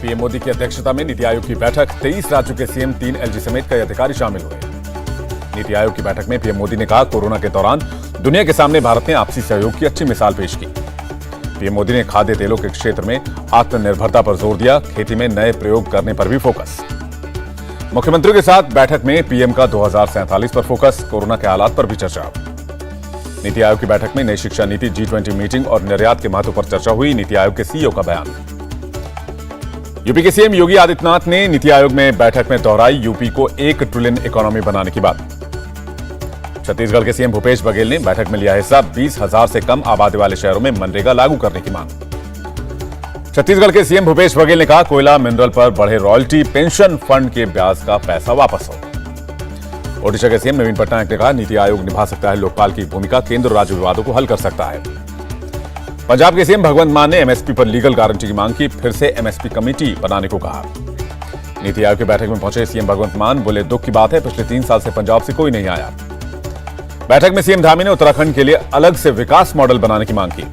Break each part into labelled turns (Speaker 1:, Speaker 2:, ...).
Speaker 1: PM Modi की अध्यक्षता में नीति आयोग की बैठक, 23 राज्यों के सीएम, 3 एलजी समेत कई अधिकारी शामिल हुए। नीति आयोग की बैठक में पीएम मोदी ने कहा, कोरोना के दौरान दुनिया के सामने भारत ने आपसी सहयोग की अच्छी मिसाल पेश की। पीएम मोदी ने खाद्य तेलों के क्षेत्र में आत्मनिर्भरता पर जोर दिया, खेती में नए प्रयोग करने पर भी फोकस। मुख्यमंत्रियों के साथ बैठक में पीएम का 2047 पर फोकस, कोरोना के हालात पर भी चर्चा। नीति आयोग की बैठक में नई शिक्षा नीति, G20 मीटिंग और निर्यात के महत्व पर चर्चा हुई। नीति आयोग के सीईओ का बयान। यूपी के सीएम योगी आदित्यनाथ ने नीति आयोग में बैठक में दोहराई यूपी को 1 ट्रिलियन इकोनॉमी बनाने की बात। छत्तीसगढ़ के सीएम भूपेश बघेल ने बैठक में लिया हिस्सा, 20,000 से कम आबादी वाले शहरों में मनरेगा लागू करने की मांग। छत्तीसगढ़ के सीएम भूपेश बघेल ने कहा, कोयला मिनरल पर बढ़े रॉयल्टी, पेंशन फंड के ब्याज का पैसा वापस हो। ओडिशा के सीएम नवीन पटनायक ने कहा, नीति आयोग निभा सकता है लोकपाल की भूमिका, केंद्र राज्य विवादों को हल कर सकता है। पंजाब के सीएम भगवंत मान ने एमएसपी पर लीगल गारंटी की मांग की, फिर से एमएसपी कमेटी बनाने को कहा। नीति आयोग की बैठक में पहुंचे सीएम भगवंत मान बोले, दुख की बात है पिछले 3 साल से पंजाब से कोई नहीं आया। बैठक में सीएम धामी ने उत्तराखंड के लिए अलग से विकास मॉडल बनाने की मांग की।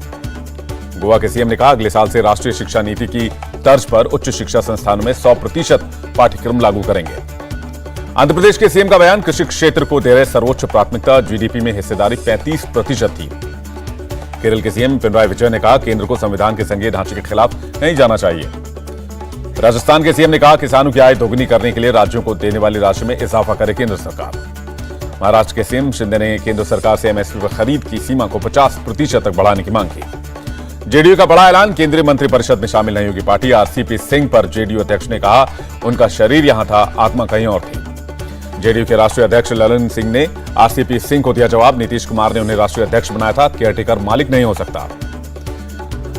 Speaker 1: गोवा के सीएम ने कहा, अगले साल से राष्ट्रीय शिक्षा नीति की तर्ज पर उच्च शिक्षा संस्थानों में 100% पाठ्यक्रम लागू करेंगे। आंध्र प्रदेश के सीएम का बयान, कृषि क्षेत्र को दे रहे सर्वोच्च प्राथमिकता, जीडीपी में हिस्सेदारी 35% थी। केरल के सीएम पिनराई विजयन ने कहा, केंद्र को संविधान के संघीय ढांचे के खिलाफ नहीं जाना चाहिए। राजस्थान के सीएम ने कहा, किसानों की आय दोगुनी करने के लिए राज्यों को देने वाली राशि में इजाफा करे केंद्र सरकार। महाराष्ट्र के सीएम शिंदे ने केंद्र सरकार से एमएसपी पर खरीद की सीमा को 50% तक बढ़ाने की मांग की। जेडीयू का बड़ा ऐलान, केंद्रीय मंत्रिपरिषद में शामिल नहीं होगी पार्टी। आरसीपी सिंह पर जेडीयू अध्यक्ष ने कहा, उनका शरीर यहां था, आत्मा कहीं और थी। जेडीयू के राष्ट्रीय अध्यक्ष ललन सिंह ने आरसीपी सिंह को दिया जवाब, नीतीश कुमार ने उन्हें राष्ट्रीय अध्यक्ष बनाया था, केयरटेकर मालिक नहीं हो सकता।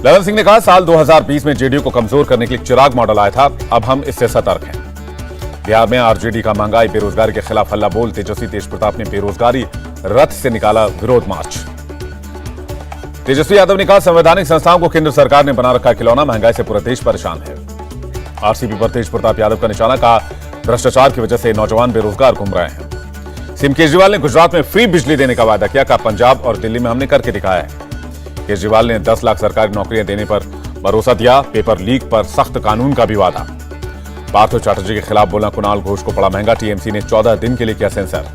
Speaker 1: ललन सिंह ने कहा, साल 2020 में जेडीयू को कमजोर करने के लिए चिराग मॉडल आया था, अब हम इससे सतर्क हैं। बिहार में आरजेडी का महंगाई बेरोजगारी के खिलाफ हल्ला बोल, तेजस्वी तेजप्रताप ने बेरोजगारी रथ से निकाला विरोध मार्च। तेजस्वी यादव ने कहा, संवैधानिक संस्थाओं को केंद्र सरकार ने बना रखा खिलौना, महंगाई से पूरा देश परेशान है। आरसीपी पर तेजप्रताप यादव का निशाना, कहा भ्रष्टाचार की वजह से नौजवान बेरोजगार घूम रहे हैं। सीएम केजरीवाल ने गुजरात में फ्री बिजली देने का वादा किया, कहा पंजाब और दिल्ली में हमने करके दिखाया है। केजरीवाल ने 10 लाख सरकारी नौकरियां देने पर भरोसा दिया, पेपर लीक पर सख्त कानून का भी वादा। पार्थो चैटर्जी के खिलाफ बोला, कुणाल घोष को पड़ा महंगा, टीएमसी ने 14 दिन के लिए किया सेंसर।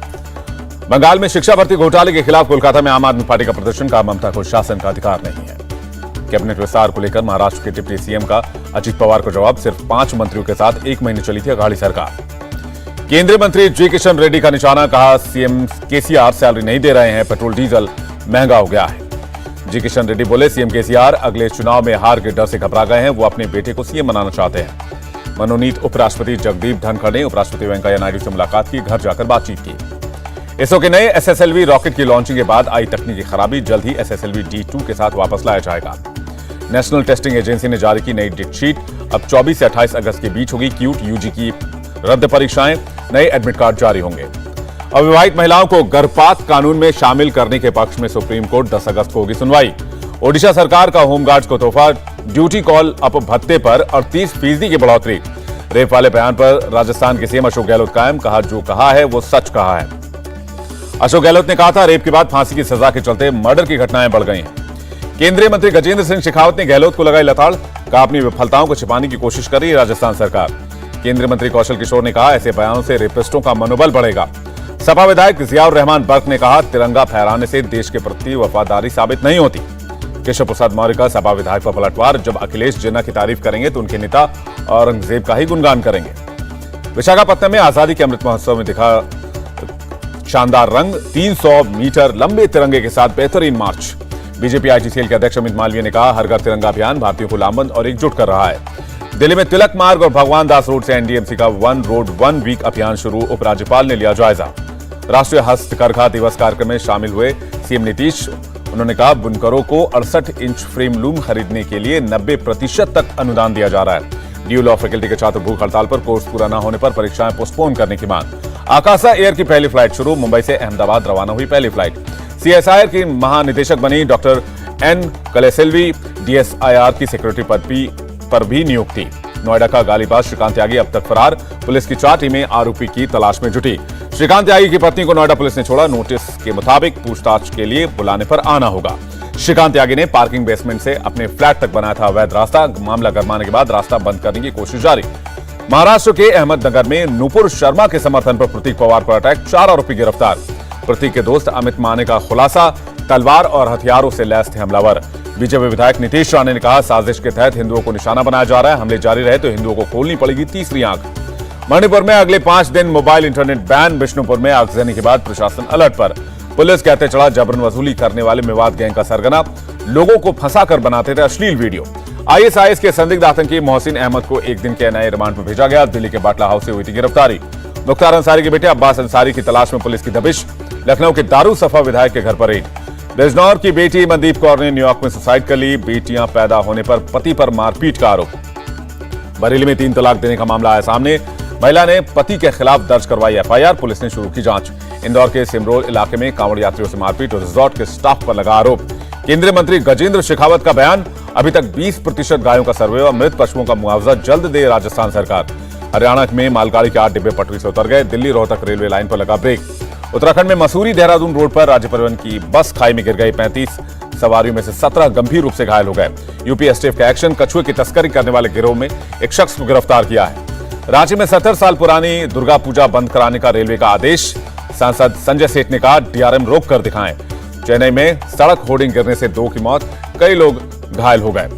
Speaker 1: बंगाल में शिक्षा भर्ती घोटाले के खिलाफ कोलकाता में आम आदमी पार्टी का प्रदर्शन, का ममता को शासन का अधिकार नहीं है। कैबिनेट विस्तार को लेकर महाराष्ट्र के डिप्टी सीएम का अजित पवार को जवाब, सिर्फ 5 मंत्रियों के साथ 1 महीने चली थी अघाड़ी सरकार। केंद्रीय मंत्री जी किशन रेड्डी का निशाना, कहा सीएम केसीआर सैलरी नहीं दे रहे हैं, पेट्रोल डीजल महंगा हो गया है। जी किशन रेड्डी बोले, सीएम केसीआर अगले चुनाव में हार के डर से घबरा गए हैं, वो अपने बेटे को सीएम बनाना चाहते हैं। मनोनीत उपराष्ट्रपति जगदीप धनखड़ ने उपराष्ट्रपति वेंकैया नायडू से मुलाकात की, घर जाकर बातचीत की। इसरो के नए एसएसएलवी रॉकेट की लॉन्चिंग के बाद आई तकनीकी खराबी, जल्द ही एसएसएलवी D2 के साथ वापस लाया जाएगा। नेशनल टेस्टिंग एजेंसी ने जारी की नई डेट शीट, अब 24 से 28 अगस्त के बीच होगी क्यूट यूजी की रद्द परीक्षाएं, नए एडमिट कार्ड जारी होंगे। अविवाहित महिलाओं को गर्भपात कानून में शामिल करने के पक्ष में सुप्रीम कोर्ट 10 अगस्त को होगी सुनवाई। ओडिशा सरकार का होमगार्ड्स को तोहफा, ड्यूटी कॉल अप भत्ते पर 38% की बढ़ोतरी। रेप वाले बयान पर राजस्थान के सीएम अशोक गहलोत कायम, कहा जो कहा है वो सच कहा है। अशोक गहलोत ने कहा था, रेप के बाद फांसी की सजा के चलते मर्डर की घटनाएं बढ़ गई हैं। केंद्रीय मंत्री गजेंद्र सिंह शेखावत ने गहलोत को लगाई लताड़, कहा अपनी विफलताओं को छिपाने की कोशिश कर रही है राजस्थान सरकार। केंद्रीय मंत्री कौशल किशोर ने कहा, ऐसे बयानों से रेपिस्टों का मनोबल बढ़ेगा। सपा विधायक जियाउर रहमान बर्क ने कहा, तिरंगा फहराने से देश के प्रति वफादारी साबित नहीं होती। केशव प्रसाद मौर्य का सपा विधायक पर पलटवार, जब अखिलेश जिन्ना की तारीफ करेंगे तो उनके नेता औरंगजेब का ही गुणगान करेंगे। विशाखापत्तनम में आजादी के अमृत महोत्सव में दिखा शानदार रंग, 300 मीटर लंबे तिरंगे के साथ बेहतरीन मार्च। बीजेपी आईटीसीएल के अध्यक्ष अमित मालवीय ने कहा, हर घर तिरंगा अभियान भारतीयों को लामबंद और एकजुट कर रहा है। दिल्ली में तिलक मार्ग और भगवान दास रोड से एनडीएमसी का 1 रोड 1 वीक अभियान शुरू, उपराज्यपाल ने लिया जायजा। राष्ट्रीय हस्तकरघा दिवस कार्यक्रम में शामिल हुए सीएम नीतीश, उन्होंने कहा, बुनकरों को 68 इंच फ्रेम लूम खरीदने के लिए 90% तक अनुदान दिया जा रहा है। ड्यू लॉ फैकल्टी के छात्र भूख हड़ताल पर, कोर्स पूरा न होने पर परीक्षाएं पोस्टपोन करने की मांग। आकाशा एयर की पहली फ्लाइट शुरू, मुंबई से अहमदाबाद रवाना हुई पहली फ्लाइट। सीएसआईआर की महानिदेशक बनी डॉक्टर एन कलेसेल्वी, डीएसआईआर की सेक्रेटरी पद पर भी नियुक्ति। नोएडा का गालीबाज श्रीकांत त्यागी अब तक फरार, पुलिस की 4 टीमें आरोपी की तलाश में जुटी। श्रीकांत त्यागी की पत्नी को नोएडा पुलिस ने छोड़ा, नोटिस के मुताबिक पूछताछ के लिए बुलाने पर आना होगा। श्रीकांत त्यागी ने पार्किंग बेसमेंट से अपने फ्लैट तक बनाया था अवैध रास्ता। मामला गरमाने के बाद रास्ता बंद करने की कोशिश जारी। महाराष्ट्र के अहमदनगर में नुपुर शर्मा के समर्थन पर प्रतीक पवार पर अटैक, 4 आरोपी गिरफ्तार। प्रतीक के दोस्त अमित माने का खुलासा, तलवार और हथियारों से लैस थे हमलावर। बीजेपी विधायक नीतीश राणे ने कहा, साजिश के तहत हिंदुओं को निशाना बनाया जा रहा है, हमले जारी रहे तो हिंदुओं को खोलनी पड़ेगी तीसरी आंख। मणिपुर में अगले 5 दिन मोबाइल इंटरनेट बैन। विष्णुपुर में आगजनी के बाद प्रशासन अलर्ट पर। पुलिस कहते चढ़ा जबरन वसूली करने वाले मेवात गैंग का सरगना, लोगों को फंसाकर बनाते थे अश्लील वीडियो। आईएसआईएस के संदिग्ध आतंकी मोहसिन अहमद को एक दिन के एनआईए रिमांड पर भेजा गया। दिल्ली के बाटला हाउस से हुई थी गिरफ्तारी। मुख्तार अंसारी के बेटे अब्बास अंसारी की तलाश में पुलिस की दबिश। लखनऊ के दारूसफा विधायक के घर पर रेड। बिजनौर की बेटी मनदीप कौर ने न्यूयॉर्क में सुसाइड कर ली। बेटियां पैदा होने पर पति पर मारपीट का आरोप। बरेली में 3 तलाक देने का मामला आया सामने। महिला ने पति के खिलाफ दर्ज करवाई एफआईआर, पुलिस ने शुरू की जांच। इंदौर के सिमरोल इलाके में कांवड़ यात्रियों से मारपीट और रिजॉर्ट के स्टाफ पर लगा आरोप। केंद्रीय मंत्री गजेंद्र शेखावत का बयान, अभी तक 20% गायों का सर्वे और मृत पशुओं का मुआवजा जल्द दे राजस्थान सरकार। हरियाणा में मालगाड़ी के 8 डिब्बे पटरी से उतर गए। दिल्ली रोहतक रेलवे लाइन पर लगा ब्रेक। उत्तराखंड में मसूरी देहरादून रोड पर राज्य परिवहन की बस खाई में गिर गई। 35 सवारियों में से 17 गंभीर रूप से घायल हो गए। यूपी एसटीएफ का एक्शन, कछुए की तस्करी करने वाले गिरोह में एक शख्स को गिरफ्तार किया है। रांची में 70 साल पुरानी दुर्गा पूजा बंद कराने का रेलवे का आदेश। सांसद संजय सेठ ने कहा, डीआरएम रोक कर दिखाएं। चेन्नई में सड़क होर्डिंग गिरने से 2 की मौत, कई लोग घायल हो गए।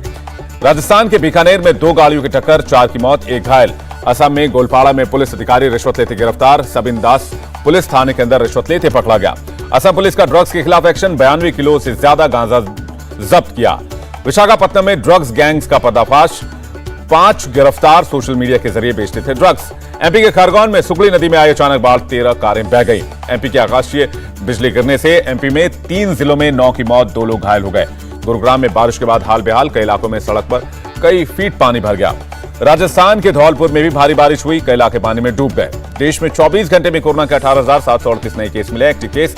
Speaker 1: राजस्थान के बीकानेर में 2 गाड़ियों की टक्कर, 4 की मौत, 1 घायल। असम में गोलपाड़ा में पुलिस अधिकारी रिश्वत लेते गिरफ्तार। सबिन दास पुलिस थाने के अंदर रिश्वत लेते पकड़ा गया। असम पुलिस का ड्रग्स के खिलाफ एक्शन, 92 किलो से ज्यादा गांजा जब्त किया। विशाखापत्तनम में ड्रग्स गैंग्स का पर्दाफाश, 5 गिरफ्तार सोशल मीडिया के जरिए बेचते थे ड्रग्स। एमपी के खरगोन में सुगली नदी में आई अचानक बाढ़, 13 कारें बह गई। एमपी के आकाशीय बिजली गिरने से एमपी में 3 जिलों में 9 की मौत, 2 लोग घायल हो गए। गुरुग्राम में बारिश के बाद हाल बेहाल, कई इलाकों में सड़क पर कई फीट पानी भर गया। राजस्थान के धौलपुर में भी भारी बारिश हुई, कई इलाके पानी में डूब गए। देश में 24 घंटे में कोरोना के 18,738 नए केस मिले। एक्टिव केस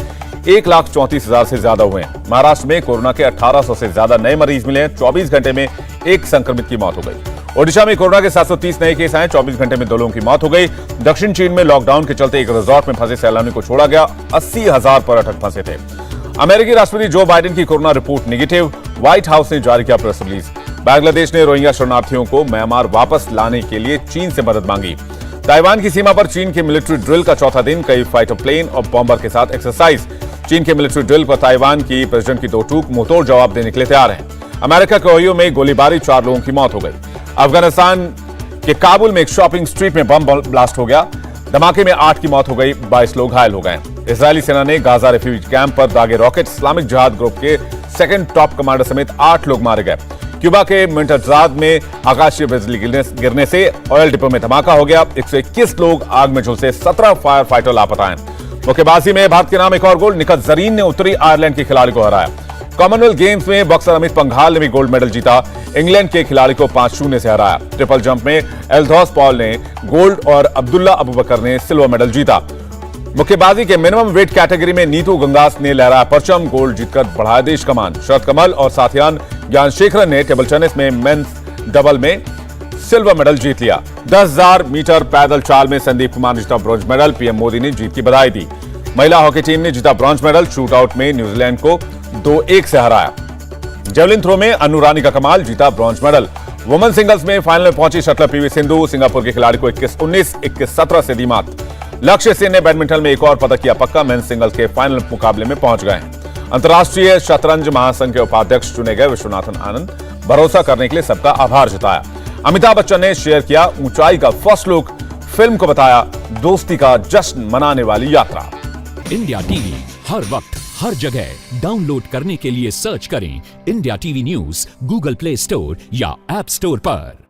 Speaker 1: 1,34,000 से ज्यादा हुए हैं। महाराष्ट्र में कोरोना के 1800 से ज्यादा नए मरीज मिले हैं। 24 घंटे में 1 संक्रमित की मौत हो गई। ओडिशा में कोरोना के 730 नए केस आए, 24 घंटे में 2 लोगों की मौत हो गई। दक्षिण चीन में लॉकडाउन के चलते एक रिजॉर्ट में फंसे सैलानियों को छोड़ा गया, 80,000 पर्यटक फंसे थे। अमेरिकी राष्ट्रपति जो बाइडेन की corona report negative, white house ने जारी किया प्रेस रिलीज। बांग्लादेश ने रोहिंग्या शरणार्थियों को म्यांमार वापस लाने के लिए चीन से मदद मांगी। ताइवान की सीमा पर चीन के मिलिट्री ड्रिल का चौथा दिन, कई फाइटर प्लेन और बॉम्बर के साथ एक्सरसाइज। चीन के मिलिट्री ड्रिल पर ताइवान की प्रेसिडेंट की 2 टूक मुंहतोड़ जवाब देने के लिए तैयार है। अमेरिका के ओहियो में गोलीबारी, 4 लोगों की मौत हो गई। अफगानिस्तान के काबुल में एक शॉपिंग स्ट्रीट में बम ब्लास्ट हो गया, धमाके में 8 की मौत हो गई, 22 लोग घायल हो गए। इजरायली सेना ने गाजा रेफ्यूजी कैंप पर दागे रॉकेट, इस्लामिक जिहाद ग्रुप के 2nd टॉप कमांडर समेत 8 लोग मारे गए। क्यूबा के मिंटजाद में आकाशीय बिजली गिरने से ऑयल डिपो में धमाका हो गया, 121 लोग आग में झुलसे, 17 फायर फाइटर लापता हैं। मुक्केबाजी में भारत के नाम एक और गोल्ड, निखत जरीन ने उत्तरी आयरलैंड के खिलाड़ी को हराया। कॉमनवेल्थ गेम्स में बॉक्सर अमित पंघाल ने भी गोल्ड मेडल जीता, इंग्लैंड के खिलाड़ी को 5-0 से हराया। ट्रिपल जंप में एल्दोस पॉल ने गोल्ड और अब्दुल्ला अबूबकर ने सिल्वर मेडल जीता। मुक्केबाजी के मिनिमम वेट कैटेगरी में नीतू गंगास ने लहराया परचम, गोल्ड जीतकर बढ़ाया देश का मान। शरद कमल और साथियान ज्ञानशेखरन ने टेबल टेनिस में मेंस डबल में सिल्वर मेडल जीत लिया। 10,000 मीटर पैदल चाल में संदीप कुमार ने जीता ब्रॉन्ज मेडल, पीएम मोदी ने जीत की बधाई दी। महिला हॉकी टीम ने जीता ब्रॉन्ज मेडल, शूट आउट में न्यूजीलैंड को 2-1 से हराया। जेवलिन थ्रो में अनु रानी का कमाल, जीता ब्रॉन्ज मेडल। वुमेन सिंगल्स में फाइनल में पहुंची शटलर पीवी सिंधु, सिंगापुर के खिलाड़ी को 21-19, 21-17 से दी मात। लक्ष्य सेन ने बैडमिंटन में एक और पदक किया पक्का, मेंस सिंगल्स के फाइनल मुकाबले में पहुंच गए हैं। अंतर्राष्ट्रीय शतरंज महासंघ के उपाध्यक्ष चुने गए विश्वनाथन आनंद, भरोसा करने के लिए सबका आभार जताया। अमिताभ बच्चन ने शेयर किया ऊंचाई का फर्स्ट लुक, फिल्म को बताया दोस्ती का जश्न मनाने वाली यात्रा।
Speaker 2: इंडिया टीवी हर वक्त हर जगह डाउनलोड करने के लिए सर्च करें India TV news Google play store या ऐप स्टोर पर।